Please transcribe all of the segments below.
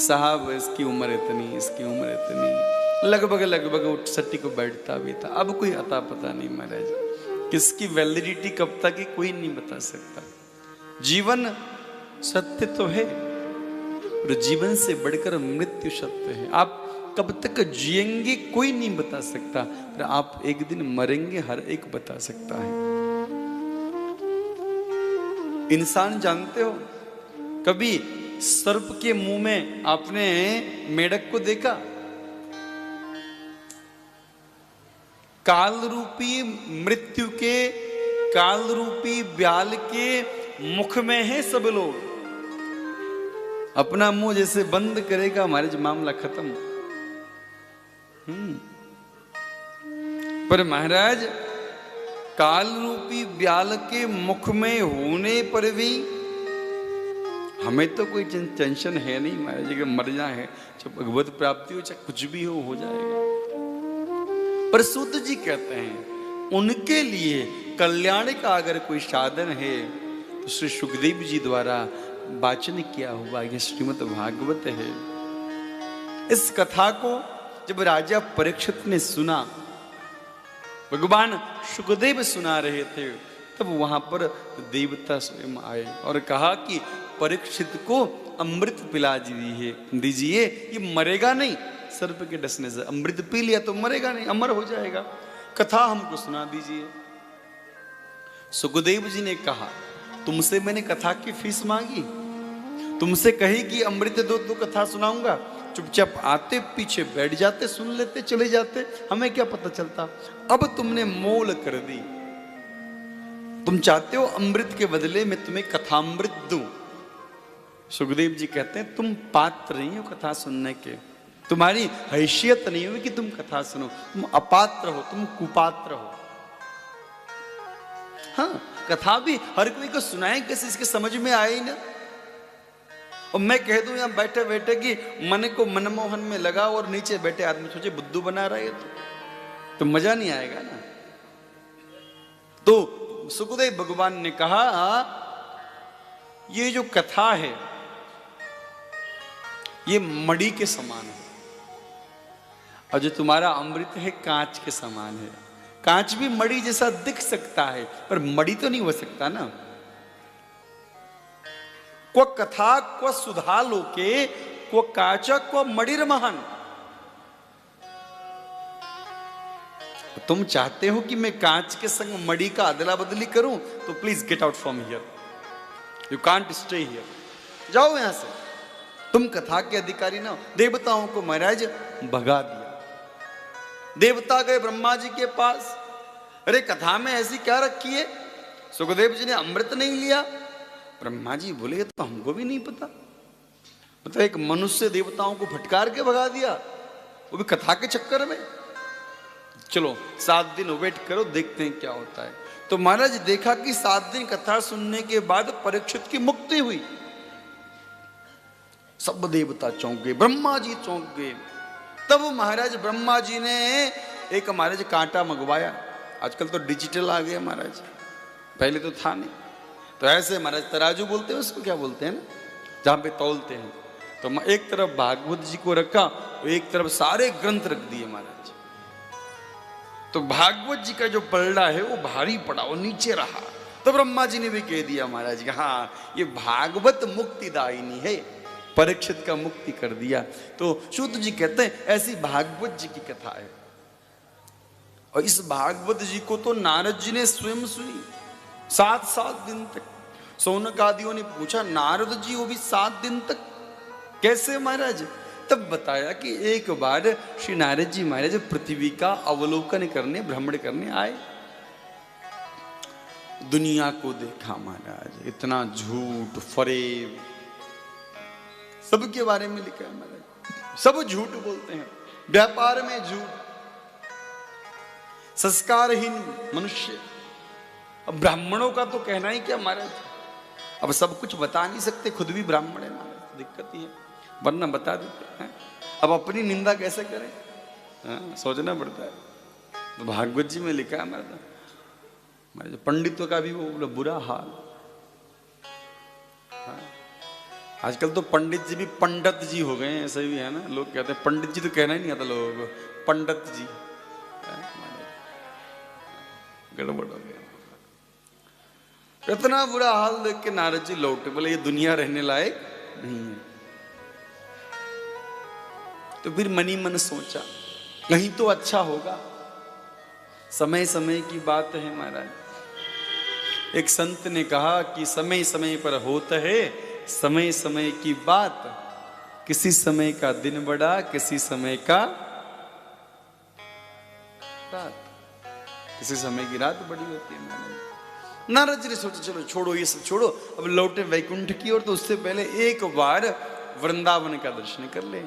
साहब इसकी उम्र इतनी, इसकी उम्र इतनी, लगभग लगभग उठ सट्टी को बैठता भी था। अब कोई अता पता नहीं महाराज, किसकी वैलिडिटी कब तक है कोई नहीं बता सकता। जीवन सत्य तो है, और जीवन से बढ़कर मृत्यु सत्य है। आप कब तक जिएंगे कोई नहीं बता सकता, पर आप एक दिन मरेंगे हर एक बता सकता है। इंसान जानते हो, कभी सर्प के मुंह में आपने मेढक को देखा? काल रूपी मृत्यु के, काल रूपी ब्याल के मुख में है सब लोग। अपना मुंह जैसे बंद करेगा हमारे जो मामला खत्म। पर महाराज काल रूपी ब्याल के मुख में होने पर भी हमें तो कोई टेंशन है नहीं महाराज कि मरना है, चाहे भगवत प्राप्ति हो चाहे कुछ भी हो जाएगा। पर सूत जी कहते हैं उनके लिए कल्याण का अगर कोई साधन है तो श्री सुखदेव जी द्वारा वाचन किया हुआ यह श्रीमद् भागवत है। इस कथा को जब राजा परीक्षित ने सुना, भगवान सुखदेव सुना रहे थे, तब वहां पर देवता स्वयं आए और कहा कि परीक्षित को अमृत पिला दीजिए, ये मरेगा नहीं, सर्प के डसने से अमृत पी लिया तो मरेगा नहीं, अमर हो जाएगा, कथा हमको सुना दीजिए। सुखदेव जी ने कहा तुमसे मैंने कथा की फीस मांगी? तुमसे कही कि अमृत दो तो कथा सुनाऊंगा? चुपचाप आते पीछे बैठ जाते, सुन लेते चले जाते, हमें क्या पता चलता। अब तुमने मोल कर दी, तुम चाहते हो अमृत के बदले में तुम्हें कथामृत दूं। सुखदेव जी कहते हैं तुम पात्र नहीं हो कथा सुनने के, तुम्हारी हैसियत नहीं हुई कि तुम कथा सुनो, तुम अपात्र हो, तुम कुपात्र हो। हाँ, कथा भी हर कोई को सुनाए कैसे, इसके समझ में आए ही ना। और मैं कह दूं यहां बैठे बैठे कि मन को मनमोहन में लगा और नीचे बैठे आदमी सोचे बुद्धू बना रहा है तो मजा नहीं आएगा ना। तो सुखदेव भगवान ने कहा ये जो कथा है ये मणि के समान है, और जो तुम्हारा अमृत है कांच के समान है। कांच भी मणि जैसा दिख सकता है पर मणि तो नहीं हो सकता ना। को कथा को सुधा लोके को काचा को मणिर महान। तुम चाहते हो कि मैं कांच के संग मणि का अदला बदली करूं तो please get out from here, you can't stay here, जाओ यहां से, तुम कथा के अधिकारी ना हो। देवताओं को महाराज भगा दिया। देवता गए ब्रह्मा जी के पास, अरे कथा में ऐसी क्या रखी है, सुखदेव जी ने अमृत नहीं लिया। ब्रह्मा जी बोले तो हमको भी नहीं पता, मतलब एक मनुष्य देवताओं को फटकार के भगा दिया, वो भी कथा के चक्कर में। चलो 7 दिन वेट करो, देखते हैं क्या होता है। तो महाराज देखा कि 7 दिन कथा सुनने के बाद परीक्षित की मुक्ति हुई। सब देवता चौंक गए, ब्रह्मा जी चौंक गए। तब महाराज ब्रह्मा जी ने एक महाराज कांटा मंगवाया। आजकल तो डिजिटल आ गया महाराज, पहले तो था नहीं। तो ऐसे महाराज तराजू बोलते हैं उसको, क्या बोलते हैं ना, जहां पे तौलते हैं। तो एक तरफ भागवत जी को रखा, एक तरफ सारे ग्रंथ रख दिए महाराज। तो भागवत जी का जो पलड़ा है वो भारी पड़ा, वो नीचे रहा। तो ब्रह्मा जी ने भी कह दिया महाराज हाँ ये भागवत मुक्तिदायिनी है, परीक्षित का मुक्ति कर दिया। तो सूत जी कहते हैं ऐसी भागवत जी की कथा है। और इस भागवत जी को तो नारद जी ने स्वयं सुनी 7 दिन तक। सौनक आदियों ने पूछा नारद जी वो भी 7 दिन तक कैसे महाराज? तब बताया कि एक बार श्री नारद जी महाराज पृथ्वी का अवलोकन करने, भ्रमण करने आए। दुनिया को देखा महाराज, इतना झूठ फरेब सबके बारे में लिखा है महाराज। सब झूठ बोलते हैं, व्यापार में झूठ, संस्कारहीन मनुष्य। अब ब्राह्मणों का तो कहना ही क्या महाराज, अब सब कुछ बता नहीं सकते, खुद भी ब्राह्मण है महाराज, दिक्कत ही है, वरना बता देते हैं। अब अपनी निंदा कैसे करें, सोचना पड़ता है। तो भागवत जी में लिखा है महाराज पंडितों का भी वो बुरा हाल। आजकल तो पंडित जी भी पंडित जी हो गए हैं, ऐसे भी है ना, लोग कहते हैं पंडित जी, तो कहना ही नहीं आता लोगों को, पंडित जी। गड़बड़ हो गया। इतना बुरा हाल देख के नारद जी लौटे, बोले ये दुनिया रहने लायक नहीं है। तो फिर मनी मन सोचा कहीं तो अच्छा होगा। समय समय की बात है महाराज। एक संत ने कहा कि समय समय पर होता है समय समय की बात, किसी समय का दिन बड़ा, किसी समय का रात, किसी समय की रात बड़ी होती है महाराज। नारद जी ने सोचा चलो छोड़ो ये सब छोड़ो, अब लौटे वैकुंठ की ओर, तो उससे पहले एक बार वृंदावन का दर्शन कर ले,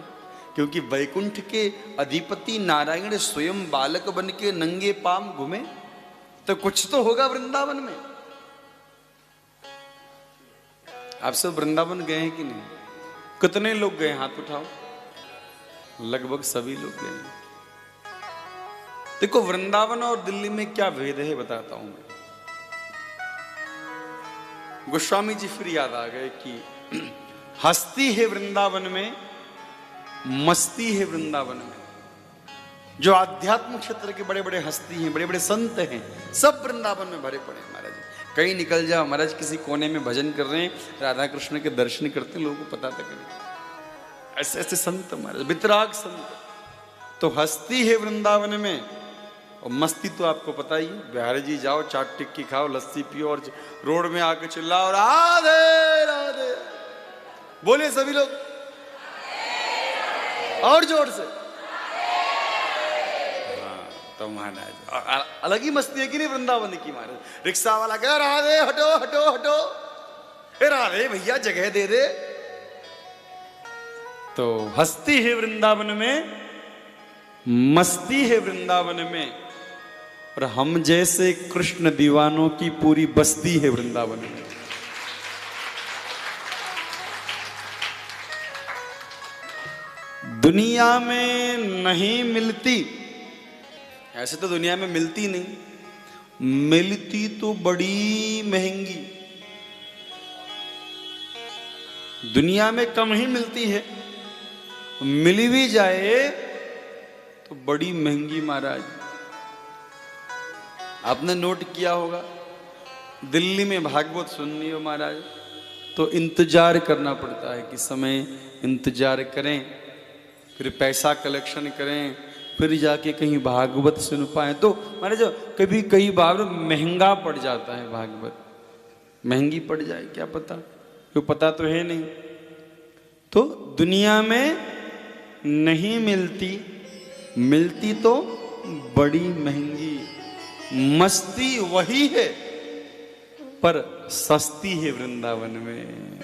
क्योंकि वैकुंठ के अधिपति नारायण स्वयं बालक बन के नंगे पांव घूमे, तो कुछ तो होगा वृंदावन में। आप सब वृंदावन गए हैं कि नहीं? कितने लोग गए हाथ उठाओ। लगभग सभी लोग गए हैं। देखो वृंदावन और दिल्ली में क्या भेद है बताता हूं मैं। गोस्वामी जी फिर याद आ गए कि हस्ती है वृंदावन में, मस्ती है वृंदावन में। जो आध्यात्मिक क्षेत्र के बड़े बड़े हस्ती हैं, बड़े बड़े संत हैं, सब वृंदावन में भरे पड़े हैं महाराज। कहीं निकल जाओ महाराज, किसी कोने में भजन कर रहे हैं, राधा कृष्ण के दर्शन करते हैं, लोगों को पता तक नहीं। ऐसे ऐसे संत महाराज, वितराग संत। तो हस्ती है वृंदावन में, और मस्ती तो आपको पता ही है। बिहारी जी जाओ, चाट टिक्की खाओ, लस्सी पियो, और रोड में आके चिल्लाओ राधे राधे, बोले सभी लोग और जोर से। हाँ, तो महाराज अलग ही मस्ती है कि नहीं वृंदावन की महाराज। रिक्शा वाला कह राधे हटो हटो हटो, राधे भैया जगह दे दे। तो हस्ती है वृंदावन में, मस्ती है वृंदावन में, और हम जैसे कृष्ण दीवानों की पूरी बस्ती है वृंदावन में। दुनिया में नहीं मिलती, ऐसे तो दुनिया में मिलती नहीं, मिलती तो बड़ी महंगी। दुनिया में कम ही मिलती है, मिली भी जाए तो बड़ी महंगी महाराज। आपने नोट किया होगा, दिल्ली में भागवत सुननी हो महाराज तो इंतजार करना पड़ता है कि समय इंतजार करें, फिर पैसा कलेक्शन करें, फिर जाके कहीं भागवत सुन पाए। तो महाराज कभी कई बार महंगा पड़ जाता है भागवत, महंगी पड़ जाए क्या पता, क्यों पता तो है नहीं। तो दुनिया में नहीं मिलती, मिलती तो बड़ी महंगी। मस्ती वही है पर सस्ती है वृंदावन में,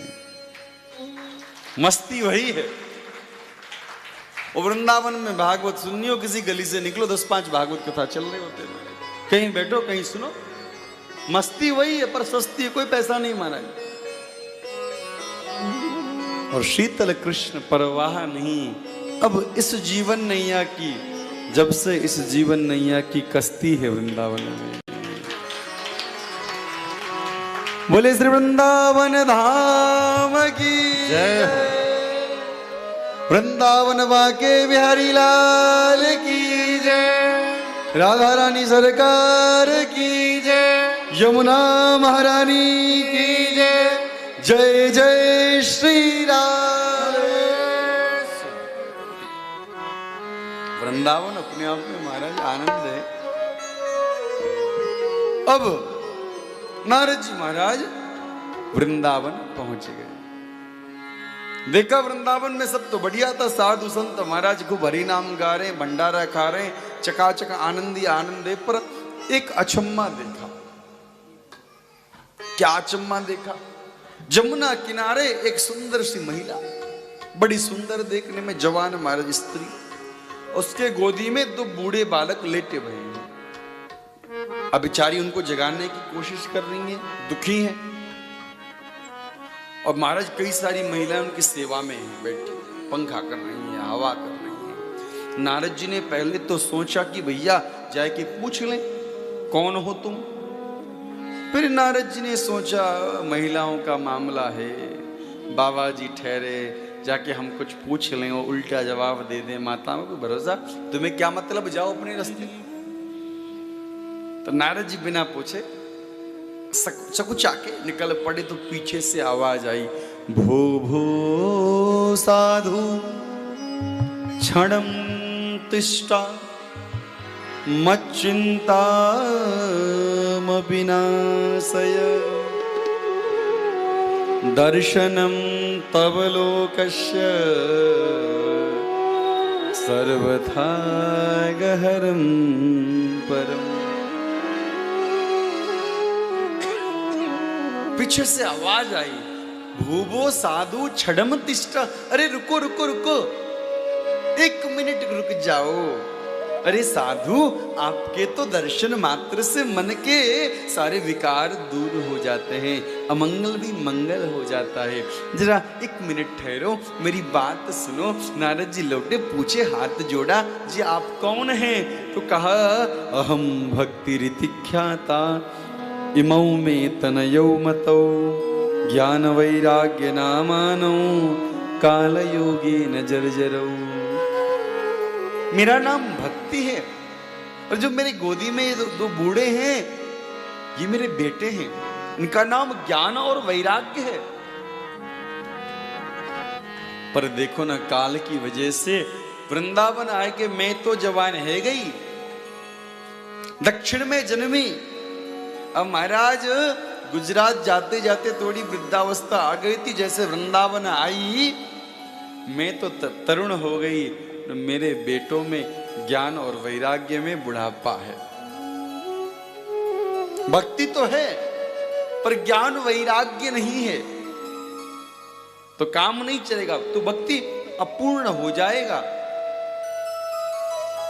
मस्ती वही है। और वृंदावन में भागवत सुननी हो, किसी गली से निकलो 10-5 भागवत कथा चल रहे होते हैं, कहीं बैठो कहीं सुनो, मस्ती वही है पर सस्ती है, कोई पैसा नहीं मारा। और शीतल कृष्ण परवाह नहीं अब इस जीवन नैया की, जब से इस जीवन नैया की कश्ती है वृंदावन में। बोले श्री वृंदावन धाम की जय, वृंदावन बाके बिहारी लाल की जय, राधा रानी सरकार की जय, यमुना महारानी की जय, जय जय श्री राम। वृंदावन अपने आप में महाराज आनंद है। अब नारद जी महाराज वृंदावन पहुंच गए। देखा वृंदावन में सब तो बढ़िया था, साधु संत महाराज खूब हरि नाम गा रहे, भंडारा खा रहे, चकाचक आनंदी आनंद है। पर एक अचम्मा देखा। क्या अचम्मा देखा? जमुना किनारे एक सुंदर सी महिला, बड़ी सुंदर देखने में, जवान महाराज स्त्री, उसके गोदी में 2 बूढ़े बालक लेटे हुए हैं। अब बेचारी उनको जगाने की कोशिश कर रही हैं, दुखी हैं। और महाराज कई सारी महिलाएं उनकी सेवा में हैं, बैठी पंखा कर रही हैं, हवा कर रही हैं। नारद जी ने पहले तो सोचा कि भैया जाके पूछ लें कौन हो तुम। फिर नारद जी ने सोचा महिलाओं का मामला है, बाबा जी ठहरे, जाके हम कुछ पूछ लें वो उल्टा जवाब दे दें, माताओं को भरोसा, तुम्हें क्या मतलब, जाओ अपने रास्ते। तो नारद जी बिना पूछे सकुचा के निकल पड़े। तो पीछे से आवाज आई, भो भो साधु क्षणम तिष्ठा मच्चिंता विनाशय दर्शनम तव लोकस्य सर्वथा गहरम परम। पीछे से आवाज आई, भूभो साधु छड़म तिष्ठा। अरे रुको रुको रुको, 1 मिनट रुक जाओ। अरे साधु, आपके तो दर्शन मात्र से मन के सारे विकार दूर हो जाते हैं, अमंगल भी मंगल हो जाता है। जरा 1 मिनट ठहरो, मेरी बात सुनो। नारद जी लौटे, पूछे, हाथ जोड़ा, जी आप कौन हैं? तो कहा, अहम भक्ति रीतिख्याता इमौ में तनयौ मतौ ज्ञान वैराग्य नामानो काल योगी न जर्जरौ। मेरा नाम भक्ति है, और जो मेरी गोदी में ये दो बूढ़े हैं, ये मेरे बेटे हैं। इनका नाम ज्ञान और वैराग्य है। पर देखो ना, काल की वजह से वृंदावन आए के मैं तो जवान है गई, दक्षिण में जन्मी। अब महाराज गुजरात जाते जाते थोड़ी वृद्धावस्था आ गई थी, जैसे वृंदावन आई मैं तो तरुण हो गई। मेरे बेटों में ज्ञान और वैराग्य में बुढ़ापा है। भक्ति तो है पर ज्ञान वैराग्य नहीं है, तो काम नहीं चलेगा, तो भक्ति अपूर्ण हो जाएगा।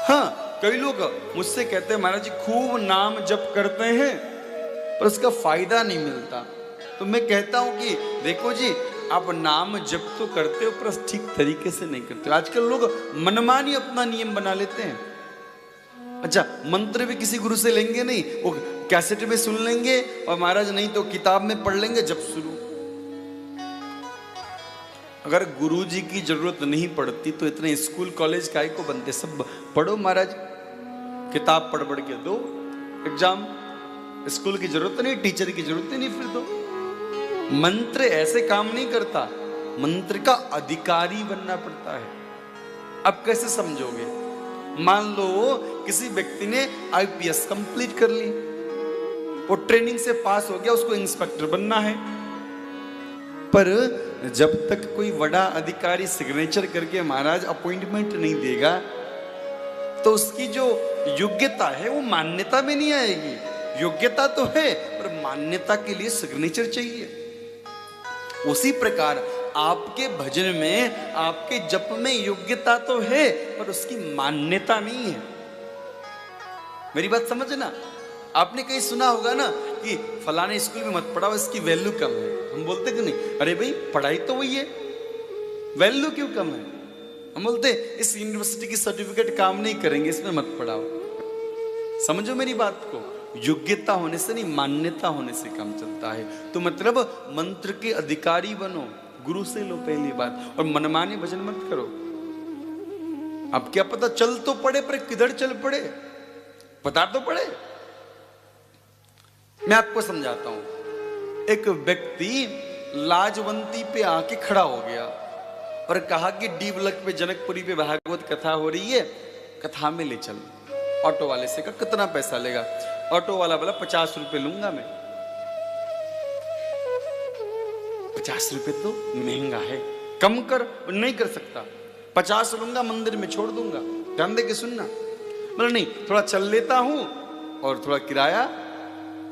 हाँ, कई लोग मुझसे कहते हैं, महाराज जी खूब नाम जप करते हैं पर उसका फायदा नहीं मिलता। तो मैं कहता हूं कि देखो जी, आप नाम जप तो करते हो पर ठीक तरीके से नहीं करते हो। आजकल लोग मनमानी अपना नियम बना लेते हैं। अच्छा, मंत्र भी किसी गुरु से लेंगे नहीं, वो कैसेट में सुन लेंगे, और महाराज नहीं तो किताब में पढ़ लेंगे जब शुरू। अगर गुरु जी की जरूरत नहीं पड़ती तो इतने स्कूल कॉलेज काहे को बनते? सब पढ़ो महाराज, किताब पढ़ पढ़ के दो एग्जाम। स्कूल की जरूरत नहीं, टीचर की जरूरत नहीं, फिर दो। मंत्र ऐसे काम नहीं करता, मंत्र का अधिकारी बनना पड़ता है। अब कैसे समझोगे? मान लो किसी व्यक्ति ने आईपीएस कंप्लीट कर ली, वो ट्रेनिंग से पास हो गया, उसको इंस्पेक्टर बनना है, पर जब तक कोई बड़ा अधिकारी सिग्नेचर करके महाराज अपॉइंटमेंट नहीं देगा तो उसकी जो योग्यता है वो मान्यता में नहीं आएगी। योग्यता तो है पर मान्यता के लिए सिग्नेचर चाहिए। उसी प्रकार आपके भजन में, आपके जप में योग्यता तो है पर उसकी मान्यता नहीं है। मेरी बात समझना। आपने कहीं सुना होगा ना कि फलाने स्कूल में मत पढ़ाओ, इसकी वैल्यू कम है। हम बोलते कि नहीं, अरे भाई पढ़ाई तो वही है, वैल्यू क्यों कम है? हम बोलते इस यूनिवर्सिटी की सर्टिफिकेट काम नहीं करेंगे, इसमें मत पढ़ाओ। समझो मेरी बात को, योग्यता होने से नहीं, मान्यता होने से काम चलता है। तो मतलब मंत्र के अधिकारी बनो, गुरु से लो पहली बात, और मनमानी भजन मत करो। अब क्या पता, चल तो पड़े पर किधर चल पड़े, पता तो पड़े। मैं आपको समझाता हूं। एक व्यक्ति लाजवंती पे आके खड़ा हो गया और कहा कि डी ब्लॉक पे जनकपुरी पे भागवत कथा हो रही है, कथा में ले चल। ऑटो वाले से कहा कितना पैसा लेगा? ऑटो वाला बोला 50 रुपए लूंगा मैं। 50 रुपए तो महंगा है, कम कर। नहीं कर सकता, 50 लूंगा, मंदिर में छोड़ दूंगा। ध्यान दे के सुनना। बोला नहीं, थोड़ा चल लेता हूं और थोड़ा किराया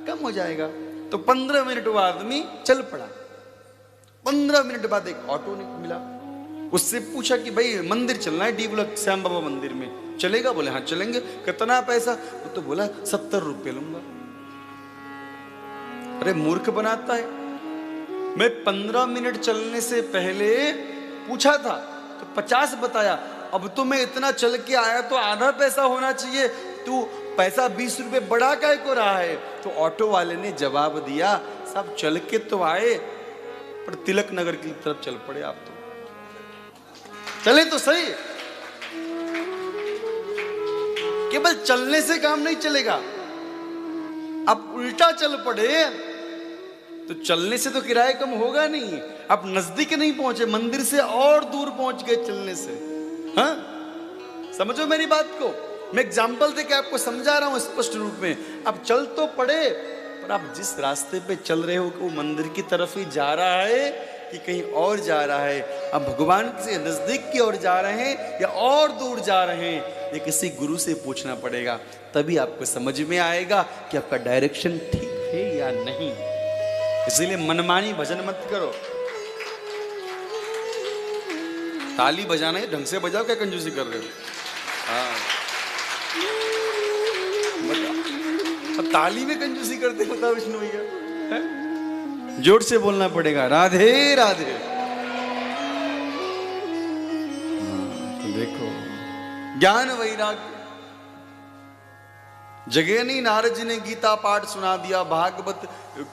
कम हो जाएगा। तो 15 मिनट वो आदमी चल पड़ा। 15 मिनट बाद एक ऑटो ने मिला, उससे पूछा कि भाई मंदिर चलना है, डी ब्लॉक श्याम बाबा मंदिर में, चलेगा? बोले हाँ चलेंगे। कितना पैसा? वो तो बोला 70 रुपये लूंगा। अरे मूर्ख बनाता है। मैं 15 मिनट चलने से पहले पूछा था तो 50 बताया। अब तो मैं इतना चल के आया तो आधा पैसा होना चाहिए, तू पैसा 20 रुपए बढ़ा काहे को रहा है? तो ऑटो वाले ने जवाब दिया, सब चल के तो आए पर तिलक नगर की तरफ चल पड़े आप तो। चले तो सही, केवल चलने से काम नहीं चलेगा। आप उल्टा चल पड़े तो चलने से तो किराया कम होगा नहीं। आप नजदीक नहीं पहुंचे, मंदिर से और दूर पहुंच गए चलने से। हाँ, समझो मेरी बात को। मैं एग्जाम्पल देके आपको समझा रहा हूं स्पष्ट रूप में। आप चल तो पड़े, पर आप जिस रास्ते पे चल रहे हो वो मंदिर की तरफ ही जा रहा है कि कहीं और जा रहा है। आप भगवान से नजदीक की ओर जा रहे हैं या और दूर जा रहे हैं, ये किसी गुरु से पूछना पड़ेगा, तभी आपको समझ में आएगा कि आपका डायरेक्शन ठीक है या नहीं। इसलिए मनमानी भजन मत करो। ताली बजाना है ढंग से बजाओ, क्या कंजूसी कर रहे हो? हाँ, अब ताली में कंजूसी करते बताओ विष्णु भैया। जोर से बोलना पड़ेगा, राधे राधे। देखो ज्ञान वैराग्य जगह नहीं। नारद जी ने गीता पाठ सुना दिया, भागवत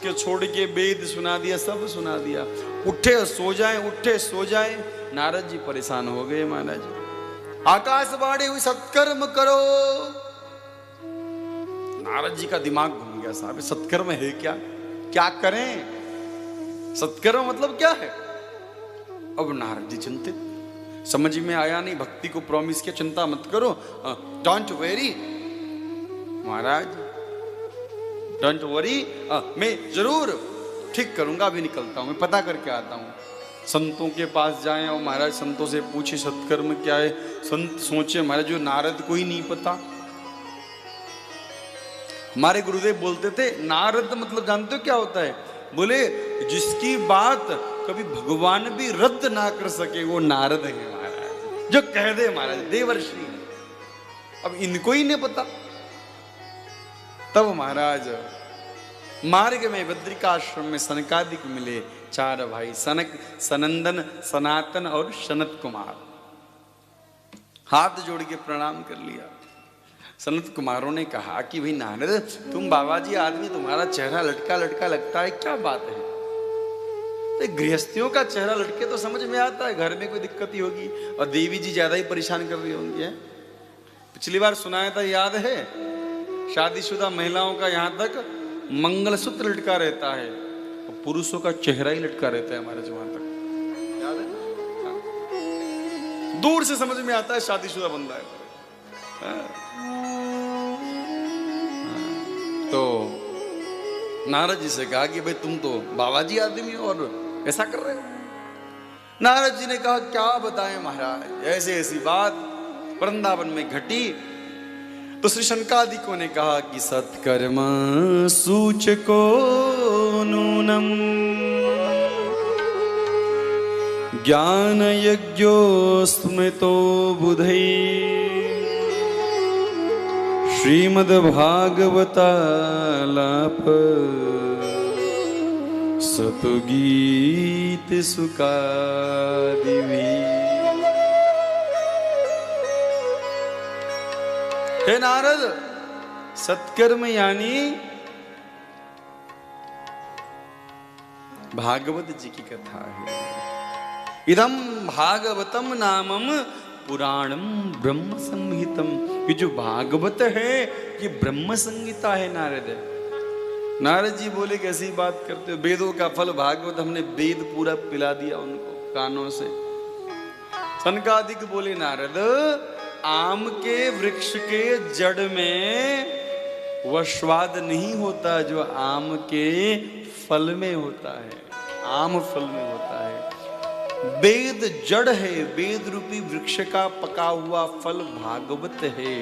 के छोड़ के वेद सुना दिया, सब सुना दिया। उठे सो जाए, उठे सो जाए। नारद जी परेशान हो गए महाराज। आकाशवाणी हुई सत्कर्म करो। नारद जी का दिमाग घूम गया, साहब सत्कर्म है क्या? क्या करें? सत्कर्म मतलब क्या है? अब नारद जी चिंतित, समझ में आया नहीं। भक्ति को प्रॉमिस किया, चिंता मत करो, don't very Maharaj, don't worry, मैं जरूर ठीक करूंगा। अभी निकलता हूं, मैं पता करके आता हूं। संतों के पास जाएं और महाराज संतों से पूछे सत्कर्म क्या है। संत सोचे महाराज जो नारद को ही नहीं पता। हमारे गुरुदेव बोलते थे नारद मतलब जानते हो क्या होता है? बोले जिसकी बात कभी भगवान भी रद्द ना कर सके वो नारद है महाराज। जो कह दे महाराज देवर्षि। अब इनको ही नहीं पता। तब महाराज मार्ग में बद्रिकाश्रम में सनकादिक मिले, चार भाई, सनक, सनंदन, सनातन और सनत कुमार। हाथ जोड़ के प्रणाम कर लिया। सनत कुमारों ने कहा कि भाई नारद तुम बाबा जी आदमी, तुम्हारा चेहरा लटका लटका लगता है, क्या बात है? तो गृहस्थियों का चेहरा लटके तो समझ में आता है, घर में कोई दिक्कत ही होगी। और देवी जी ज्यादा ही परेशान कर रही होंगी। है पिछली बार सुनाया था, याद है? शादीशुदा महिलाओं का यहां तक मंगलसूत्र लटका रहता है और पुरुषों का चेहरा ही लटका रहता है हमारे वहां तक, याद है? हाँ। दूर से समझ में आता है शादीशुदा बंदा है। तो नारद जी से कहा कि भाई तुम तो बाबा जी आदमी हो और ऐसा कर रहे हो। नारद जी ने कहा क्या बताएं महाराज, ऐसे ऐसी बात वृंदावन में घटी। तो श्री शनकादिकों ने कहा कि सत्कर्म सूचको नूनम ज्ञान यज्ञो स्मृतो बुधै श्रीमद्भागवतालाप सतुगीत सुकादिवी। हे नारद, सत्कर्म यानी भागवत जी की कथा है। इदम भागवतम नामम पुराणम ब्रह्म संहितम। ये जो भागवत है ये ब्रह्म संहिता है नारद। नारद जी बोले कैसी बात करते हो, वेदों का फल भागवत। हमने वेद पूरा पिला दिया उनको कानों से। सनकादिक बोले नारद आम के वृक्ष के जड़ में वह स्वाद नहीं होता जो आम के फल में होता है, आम फल में होता है। वेद जड़ है, वेद रूपी वृक्ष का पका हुआ फल भागवत है।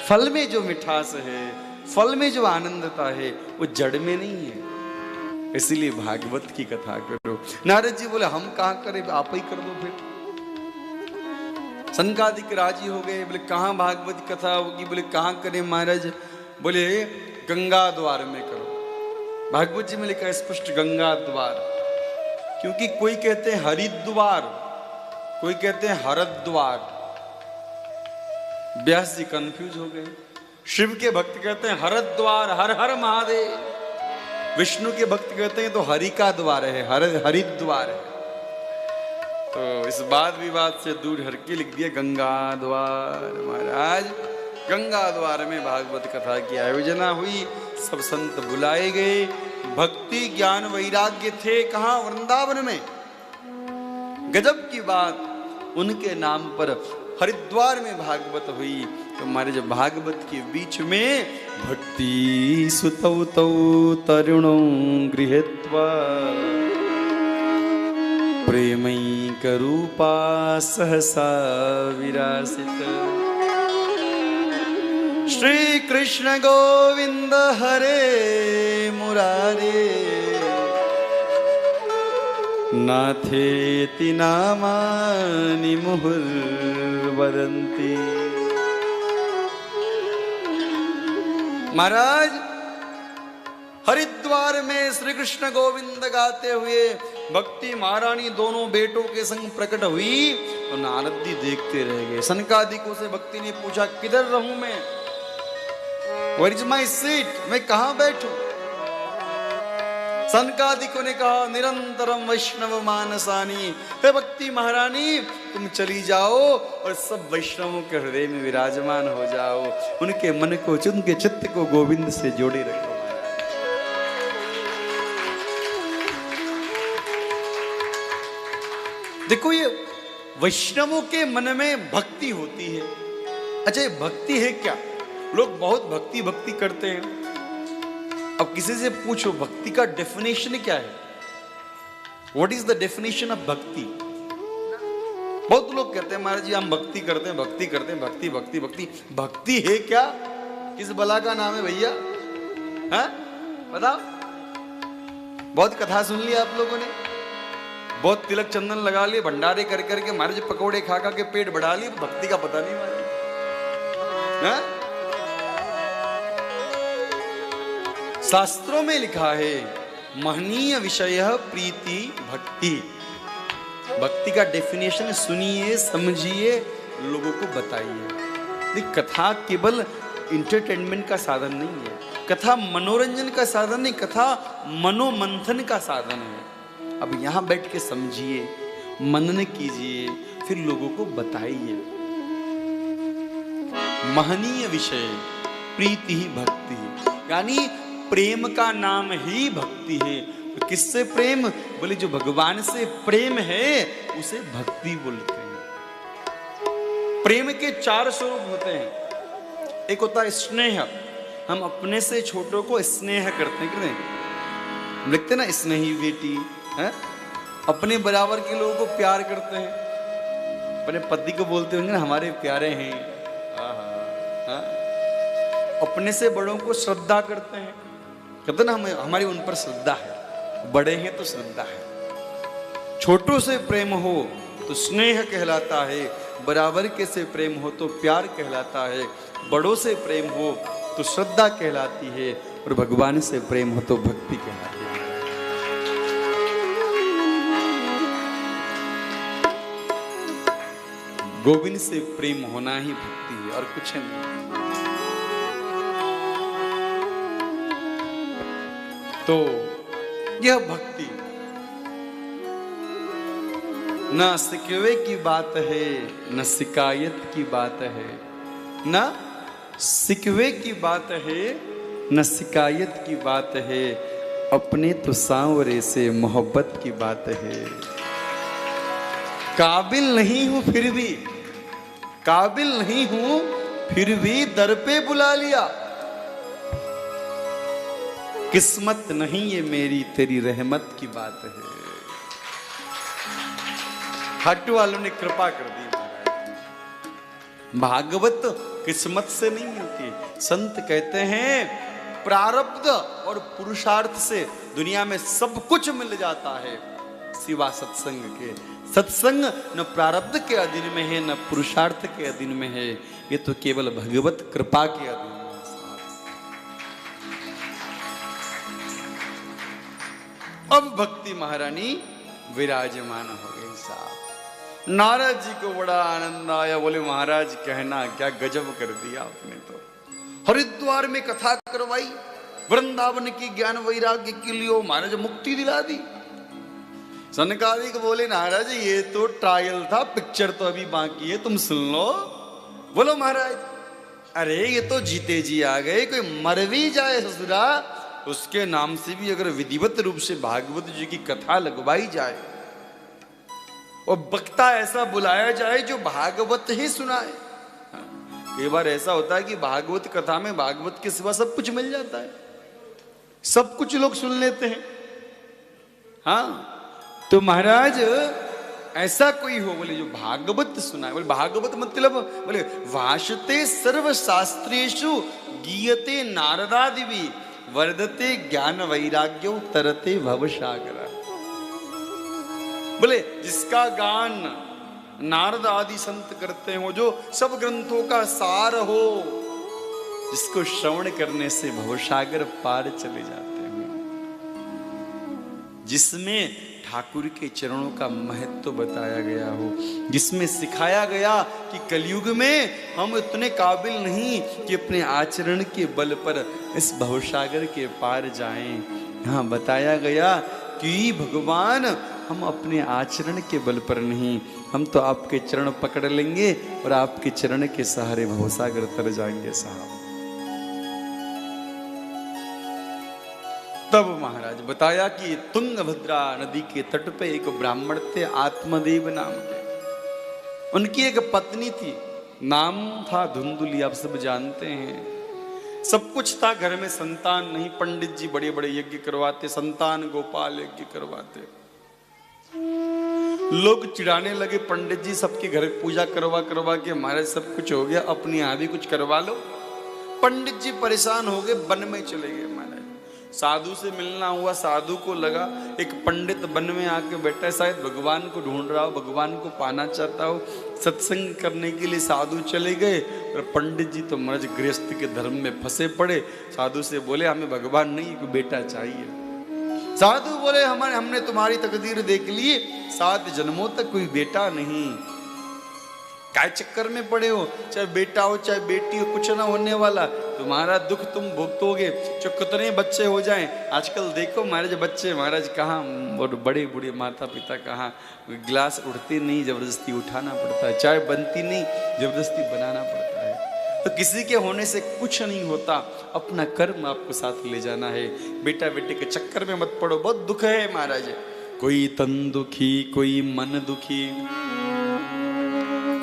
फल में जो मिठास है, फल में जो आनंदता है वो जड़ में नहीं है। इसलिए भागवत की कथा करो। नारद जी बोले हम कहाँ करें, आप ही कर दो फिर। सनकादिक राजी हो गए। बोले कहाँ भागवत कथा होगी? बोले कहाँ करें महाराज? बोले गंगा द्वार में करो। भागवत जी में लिखा है स्पष्ट गंगा द्वार। क्योंकि कोई कहते हैं हरिद्वार, कोई कहते हैं हरद्वार। व्यास जी कंफ्यूज हो गए। शिव के भक्त कहते हैं हरद्वार, हर हर महादेव। विष्णु के भक्त कहते हैं तो हरि का द्वार है, हरिद्वार है। तो इस वाद विवाद से दूर हर के लिख दिया गंगा द्वार। महाराज गंगा द्वार में भागवत कथा की आयोजना हुई, सब संत बुलाए गए। भक्ति ज्ञान वैराग्य थे कहाँ? वृंदावन में। गजब की बात, उनके नाम पर हरिद्वार में भागवत हुई। तो हमारे जो भागवत के बीच में भक्ति सुतौ तौ तरुणौ गृहीत्वा प्रेमैक रूपा सहसा विरासित। श्री कृष्ण गोविंद हरे मुरारे नाथेति नामानि मुहुर्वदन्ति। महाराज हरिद्वार में श्री कृष्ण गोविंद गाते हुए भक्ति महारानी दोनों बेटों के संग प्रकट हुई। तो नारद जी देखते रह गए। सनकादिकों से भक्ति ने पूछा किधर रहूं मैं, Where is my seat? मैं कहां बैठूं? सनकादिकों ने कहा निरंतरम वैष्णव मानसानी, हे भक्ति महारानी तुम चली जाओ और सब वैष्णवों के हृदय में विराजमान हो जाओ, उनके मन को उनके चित्त को गोविंद से जोड़े रखो। देखो ये वैष्णवों के मन में भक्ति होती है। अच्छा ये भक्ति है क्या? लोग बहुत भक्ति भक्ति करते हैं। अब किसी से पूछो भक्ति का डेफिनेशन क्या है? What is the definition of भक्ति? बहुत लोग कहते हैं महाराज जी हम भक्ति करते हैं, भक्ति करते हैं, भक्ति भक्ति भक्ति। भक्ति है क्या? किस बला का नाम है भैया? हैं? बताओ। बहुत कथा सुन ली आप लोगों ने, बहुत तिलक चंदन लगा लिए, भंडारे कर करके महाराज पकौड़े खा खा के पेट बढ़ा लिए, भक्ति का पता नहीं महाराज। शास्त्रों में लिखा है महनीय विषय प्रीति भक्ति। भक्ति का डेफिनेशन सुनिए, समझिए, लोगों को बताइए। कथा केवल इंटरटेनमेंट का साधन नहीं है, कथा मनोरंजन का साधन नहीं, कथा मनोमंथन का साधन है। अब यहां बैठ के समझिए, मनन कीजिए, फिर लोगों को बताइए। महनीय विषय प्रीति ही भक्ति, यानी प्रेम का नाम ही भक्ति है। तो किससे प्रेम? बोले जो भगवान से प्रेम है उसे भक्ति बोलते हैं। प्रेम के 4 स्वरूप होते हैं। एक होता है स्नेह, हम अपने से छोटों को स्नेह करते हैं, लिखते ना स्नेही बेटी है। अपने बराबर के लोगों को प्यार करते हैं, अपने पति को बोलते होंगे ना हमारे प्यारे हैं। अपने से बड़ों को श्रद्धा करते हैं, कहते ना हमारी उन पर श्रद्धा है, बड़े हैं तो श्रद्धा है। छोटों से प्रेम हो तो स्नेह कहलाता है, बराबर के से प्रेम हो तो प्यार कहलाता है, बड़ों से प्रेम हो तो श्रद्धा कहलाती है, और भगवान से प्रेम हो तो भक्ति कहलाती है। गोविंद से प्रेम होना ही भक्ति है और कुछ नहीं। तो यह भक्ति न सिकवे की बात है, न शिकायत की बात है, न सिकवे की बात है, न शिकायत की बात है, अपने तो सांवरे से मोहब्बत की बात है। काबिल नहीं हूं फिर भी, काबिल नहीं हूं फिर भी दर पे बुला लिया। किस्मत नहीं ये मेरी तेरी रहमत की बात है। हट वालों ने कृपा कर दी। भागवत किस्मत से नहीं मिलती। संत कहते हैं प्रारब्ध और पुरुषार्थ से दुनिया में सब कुछ मिल जाता है सिवा सत्संग के। सत्संग न प्रारब्ध के अधीन में है, न पुरुषार्थ के अधीन में है, ये तो केवल भगवत कृपा के अधीन। अब भक्ति महारानी विराजमान हो गई साहब। नारद जी को बड़ा आनंद आया, बोले महाराज कहना क्या गजब कर दिया आपने तो। हरिद्वार में कथा करवाई, वृंदावन की ज्ञान वैराग्य के लिए महाराज मुक्ति दिला दी। सनकादिक बोले महाराज ये तो ट्रायल था, पिक्चर तो अभी बाकी है, तुम सुन लो। बोलो महाराज अरे ये तो जीते जी आ गए, कोई मर भी जाए ससुरा उसके नाम से भी अगर विधिवत रूप से भागवत जी की कथा लगवाई जाए और वक्ता ऐसा बुलाया जाए जो भागवत ही सुनाए। कई बार ऐसा होता है कि भागवत कथा में भागवत के सिवा सब कुछ मिल जाता है, सब कुछ लोग सुन लेते हैं। हाँ तो महाराज ऐसा कोई हो बोले जो भागवत सुनाए। बोले भागवत मतलब बोले भाषते सर्व शास्त्रेषु गीयते नारदादिवि वर्धते ज्ञान वैराग्यो तरते भवसागर। बोले जिसका गान नारद आदि संत करते हो, जो सब ग्रंथों का सार हो, जिसको श्रवण करने से भवसागर पार चले जाते हैं, जिसमें ठाकुर के चरणों का महत्व बताया गया हो, जिसमें सिखाया गया कि कलयुग में हम इतने काबिल नहीं कि अपने आचरण के बल पर इस भवसागर के पार जाएं। यहाँ बताया गया कि भगवान हम अपने आचरण के बल पर नहीं, हम तो आपके चरण पकड़ लेंगे और आपके चरण के सहारे भवसागर तर जाएंगे साहब। तब महाराज बताया कि तुंगभद्रा नदी के तट पे एक ब्राह्मण थे आत्मदेव नाम के, उनकी एक पत्नी थी, नाम था धुंधुली, आप सब जानते हैं। सब कुछ था घर में, संतान नहीं, पंडित जी बड़े बड़े यज्ञ करवाते, संतान गोपाल यज्ञ करवाते। लोग चिढ़ाने लगे पंडित जी सबके घर पूजा करवा करवा के महाराज सब कुछ हो गया, अपनी यहाँ भी कुछ करवा लो। पंडित जी परेशान हो गए, वन में चले गए महाराज। साधु से मिलना हुआ, साधु को लगा एक पंडित वन में आके बैठा है, शायद भगवान को ढूंढ रहा हो, भगवान को पाना चाहता हो। सत्संग करने के लिए साधु चले गए और पंडित जी तो महाराज गृहस्थ के धर्म में फंसे पड़े। साधु से बोले हमें भगवान नहीं, एक बेटा चाहिए। साधु बोले हमने तुम्हारी तकदीर देख ली, 7 जन्मों तक कोई बेटा नहीं, काय चक्कर में पड़े हो, चाहे बेटा हो चाहे बेटी हो, कुछ ना होने वाला, तुम्हारा दुख तुम भुगतोगे, चाहे कितने बच्चे हो जाएं। आजकल देखो महाराज बच्चे महाराज कहाँ, और बड़े बूढ़े माता पिता कहाँ, गिलास उठती नहीं जबरदस्ती उठाना पड़ता है, चाय बनती नहीं जबरदस्ती बनाना पड़ता है। तो किसी के होने से कुछ नहीं होता, अपना कर्म आपको साथ ले जाना है। बेटा बेटे के चक्कर में मत पड़ो, बहुत दुख है महाराज। कोई तन दुखी, कोई मन दुखी,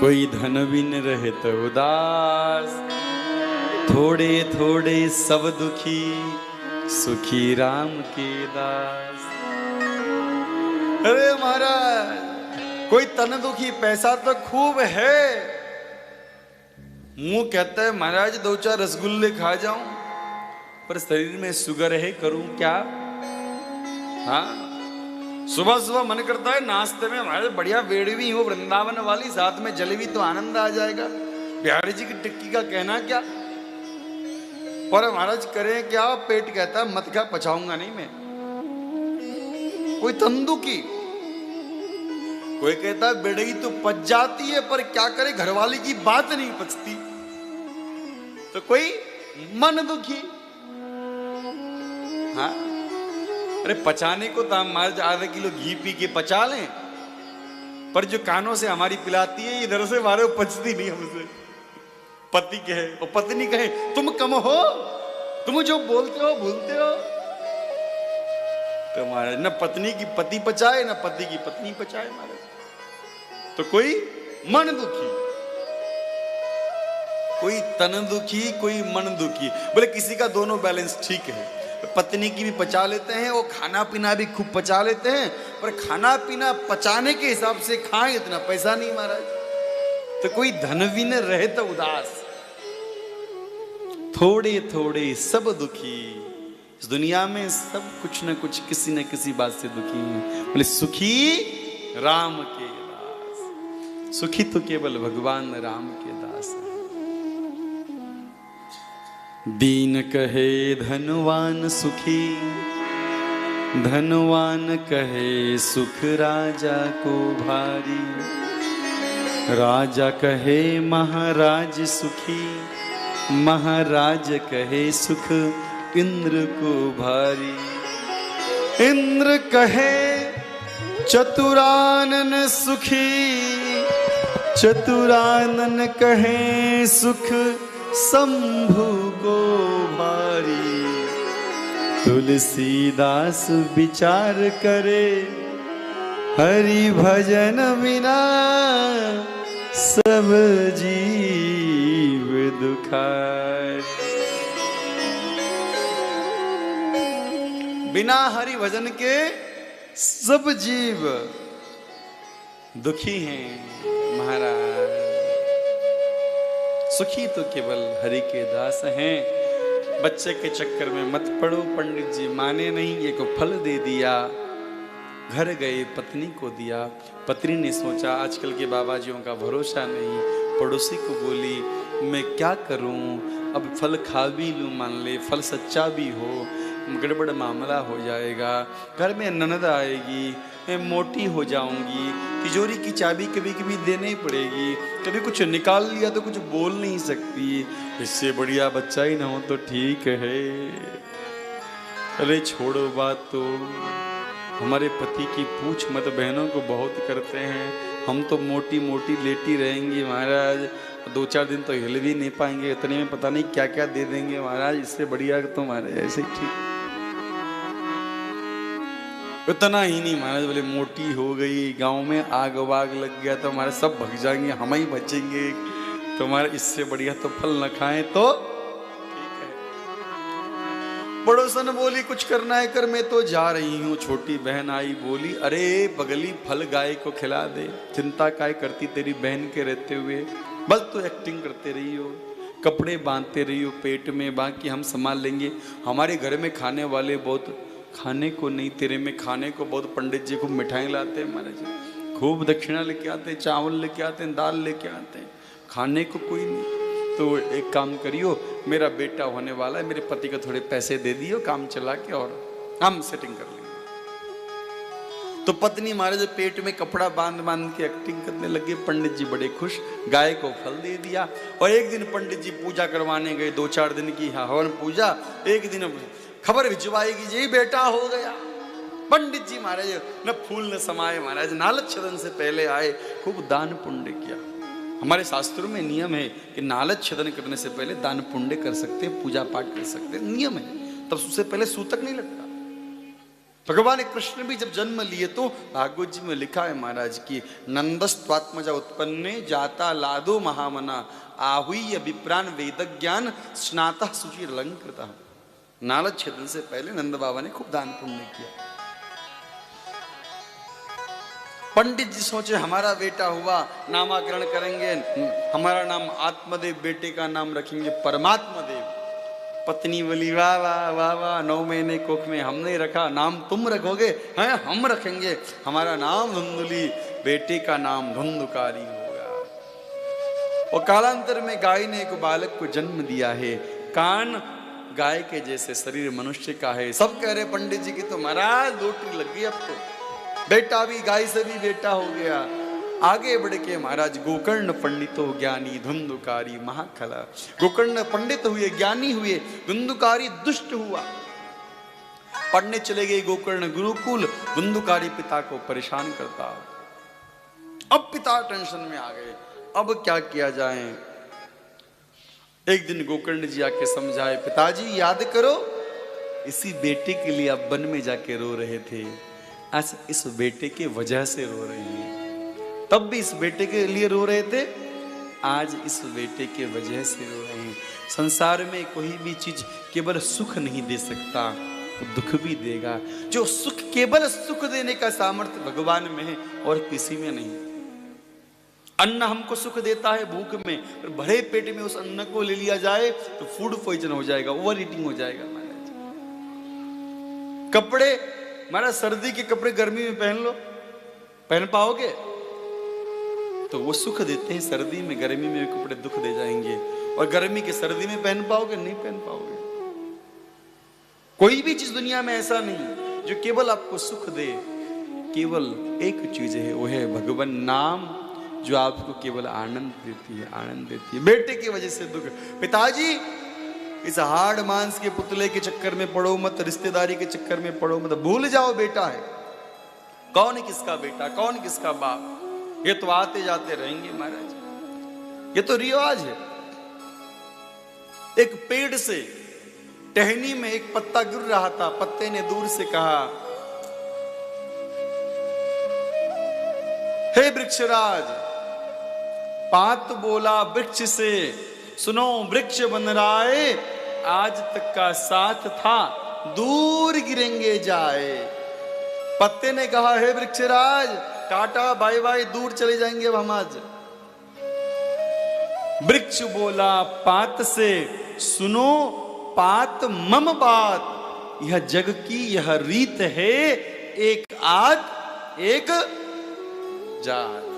कोई धन बिन रहे तो उदास, थोड़े थोड़े सब दुखी, सुखी राम के दास। अरे महाराज कोई तन दुखी, पैसा तो खूब है, मुंह कहता है महाराज 2-4 रसगुल्ले खा जाऊं, पर शरीर में शुगर है, करूं क्या। हाँ सुबह सुबह मन करता है नाश्ते में हमारे बढ़िया बेड़वी हो वृंदावन वाली, साथ में जलेबी, तो आनंद आ जाएगा। बिहारी जी की टिक्की का कहना क्या, पर महाराज करें क्या, पेट कहता है मत खा, पचाऊंगा नहीं मैं। कोई तंदू की, कोई कहता है बेड़गी तो पच जाती है, पर क्या करे घरवाली की बात नहीं पचती। तो कोई मन दुखी। हाँ अरे पचाने को तो हम महाराज आधा किलो घी पी के पचा लें, पर जो कानों से हमारी पिलाती है इधर से हमारे पचती नहीं हमसे। पति कहे और पत्नी कहे तुम कम हो, तुम जो बोलते हो भूलते हो। तो महाराज न पत्नी की पति पचाए न पति की पत्नी पचाए महाराज। तो कोई मन दुखी, कोई तन दुखी, कोई मन दुखी। बोले किसी का दोनों बैलेंस ठीक है, पत्नी की भी पचा लेते हैं और खाना पीना भी खूब पचा लेते हैं, पर खाना पीना पचाने के हिसाब से खाएं इतना पैसा नहीं महाराज। तो कोई धन भी न रहे तो उदास, थोड़े थोड़े सब दुखी। इस दुनिया में सब कुछ न कुछ किसी न किसी बात से दुखी हैं। बोले सुखी राम के दास, सुखी तो केवल भगवान राम के दास है। दीन कहे धनवान सुखी, धनवान कहे सुख राजा को भारी, राजा कहे महाराज सुखी, महाराज कहे सुख इंद्र को भारी। इंद्र कहे चतुरानन सुखी, चतुरानन कहे सुख शंभु को भारी। तुलसीदास विचार करे हरि भजन बिना सब जीव दुखारी। बिना हरि भजन के सब जीव दुखी हैं महाराज। सुखी तो केवल हरि के दास हैं। बच्चे के चक्कर में मत पड़ो, पंडित जी माने नहीं, ये को फल दे दिया। घर गए पत्नी को दिया, पत्नी ने सोचा आजकल के बाबा जियों का भरोसा नहीं। पड़ोसी को बोली मैं क्या करूं, अब फल खा भी लूं, मान ले फल सच्चा भी हो, गड़बड़ मामला हो जाएगा। घर में ननद आएगी, मैं मोटी हो जाऊंगी, तिजोरी की चाबी कभी कभी देनी ही पड़ेगी, कभी कुछ निकाल लिया तो कुछ बोल नहीं सकती। इससे बढ़िया बच्चा ही ना हो तो ठीक है। अरे छोड़ो बात, तो हमारे पति की पूछ मत बहनों को बहुत करते हैं, हम तो मोटी मोटी लेटी रहेंगी महाराज, 2-4 दिन तो हिल भी नहीं पाएंगे, इतने में पता नहीं क्या क्या दे देंगे महाराज। इससे बढ़िया तुम्हारे ऐसे ही ठीक। इतना ही नहीं महाराज बोले मोटी हो गई, गांव में आग वाग लग गया तो हमारे सब भग जाएंगे, हम ही बचेंगे, तुम्हारे इससे बढ़िया तो फल न खाएं तो ठीक है। पड़ोसन बोली कुछ करना है कर, मैं तो जा रही हूँ। छोटी बहन आई बोली अरे बगली फल गाय को खिला दे, चिंता काय करती तेरी बहन के रहते हुए, बस तो एक्टिंग करते रही हो, कपड़े बांधते रही हो पेट में, बाकी हम संभाल लेंगे। हमारे घर में खाने वाले बहुत, खाने को नहीं तेरे में खाने को बहुत। पंडित जी को मिठाई लाते हैं महाराज जी, खूब दक्षिणा लेके आते हैं, चावल लेके आते हैं, दाल लेके आते हैं, खाने को कोई नहीं। तो एक काम करियो, मेरा बेटा होने वाला है, मेरे पति को थोड़े पैसे दे दियो काम चला के और हम सेटिंग कर लेंगे। तो पत्नी महाराज पेट में कपड़ा बांध बांध के एक्टिंग करने लगे। पंडित जी बड़े खुश, गाय को फल दे दिया। और एक दिन पंडित जी पूजा करवाने गए, 2-4 दिन की हवन पूजा। एक दिन खबर भिजवाएगी जी बेटा हो गया। पंडित जी महाराज न फूल न समाये महाराज, नालच छदन से पहले आए, खूब दान पुण्य किया। हमारे शास्त्रों में नियम है कि नालच छदन करने से पहले दान पुण्य कर सकते हैं, पूजा पाठ कर सकते हैं, नियम है। तब उससे पहले सूतक नहीं लगता। भगवान कृष्ण भी जब जन्म लिए तो भागवत जी में लिखा है महाराज की नंदस्त्वात्मजा उत्पन्ने जाता लादो महामना आहुय विप्रान वेद ज्ञान स्नातः सुचिर अलंकृतः। नालच छेदन से पहले नंद बाबा ने खूब दान पुण्य किया। पंडित जी सोचे हमारा बेटा हुआ, नामाकरण करेंगे, हमारा नाम आत्मदेव, बेटे का नाम रखेंगे परमात्मा देव। पत्नी बोली वाह वाह वाह वाह, 9 महीने कोख में हमने रखा, नाम तुम रखोगे? हैं हम रखेंगे, हमारा नाम धुंधुली, बेटे का नाम धुंधुकारी होगा। और कालांतर में गाय ने एक बालक को जन्म दिया है। कान गाय के जैसे, शरीर मनुष्य का है। सब कह रहे पंडित जी की तो महाराज लोटरी लग गई, अब तो बेटा भी गाय से भी बेटा हो गया। आगे बढ़ के महाराज गोकर्ण पंडितो ज्ञानी धुंधुकारी महाखला। गोकर्ण पंडित हुए, ज्ञानी हुए, धुंधुकारी दुष्ट हुआ। पढ़ने चले गए गोकर्ण गुरुकुल, धुंधुकारी पिता को परेशान करता। अब पिता टेंशन में आ गए, अब क्या किया जाए। एक दिन गोकर्ण जी आके समझाए, पिताजी याद करो इसी बेटे के लिए आप वन में जाके रो रहे थे, आज इस बेटे के वजह से रो रहे हैं। तब भी इस बेटे के लिए रो रहे थे, आज इस बेटे के वजह से रो रहे हैं। संसार में कोई भी चीज केवल सुख नहीं दे सकता, दुख भी देगा। जो सुख, केवल सुख देने का सामर्थ्य भगवान में है और किसी में नहीं। अन्न हमको सुख देता है भूख में, और भरे पेट में उस अन्न को ले लिया जाए तो फूड पॉइजन हो जाएगा, ओवर ईटिंग हो जाएगा महाराज। कपड़े महाराज, सर्दी के कपड़े गर्मी में पहन लो, पहन पाओगे? तो वो सुख देते हैं सर्दी में, गर्मी में कपड़े दुख दे जाएंगे। और गर्मी के सर्दी में पहन पाओगे? नहीं पहन पाओगे। कोई भी चीज दुनिया में ऐसा नहीं जो केवल आपको सुख दे। केवल एक चीज है, वो है भगवान नाम, जो आपको केवल आनंद देती है, आनंद देती है। बेटे की वजह से दुख। पिताजी इस हाड़ मांस के पुतले के चक्कर में पड़ो मत, रिश्तेदारी के चक्कर में पड़ो मत, भूल जाओ बेटा है कौन किसका बेटा, कौन किसका बाप, ये तो आते जाते रहेंगे महाराज, ये तो रिवाज है। एक पेड़ से टहनी में एक पत्ता गिर रहा था, पत्ते ने दूर से कहा, हे वृक्षराज। पात बोला वृक्ष से, सुनो वृक्ष बन रहा है, आज तक का साथ था दूर गिरेंगे जाए। पत्ते ने कहा, हे वृक्षराज टाटा बाय बाय, दूर चले जाएंगे अब हम आज। वृक्ष बोला पात से, सुनो पात मम बात, यह जग की यह रीत है, एक आद एक जात।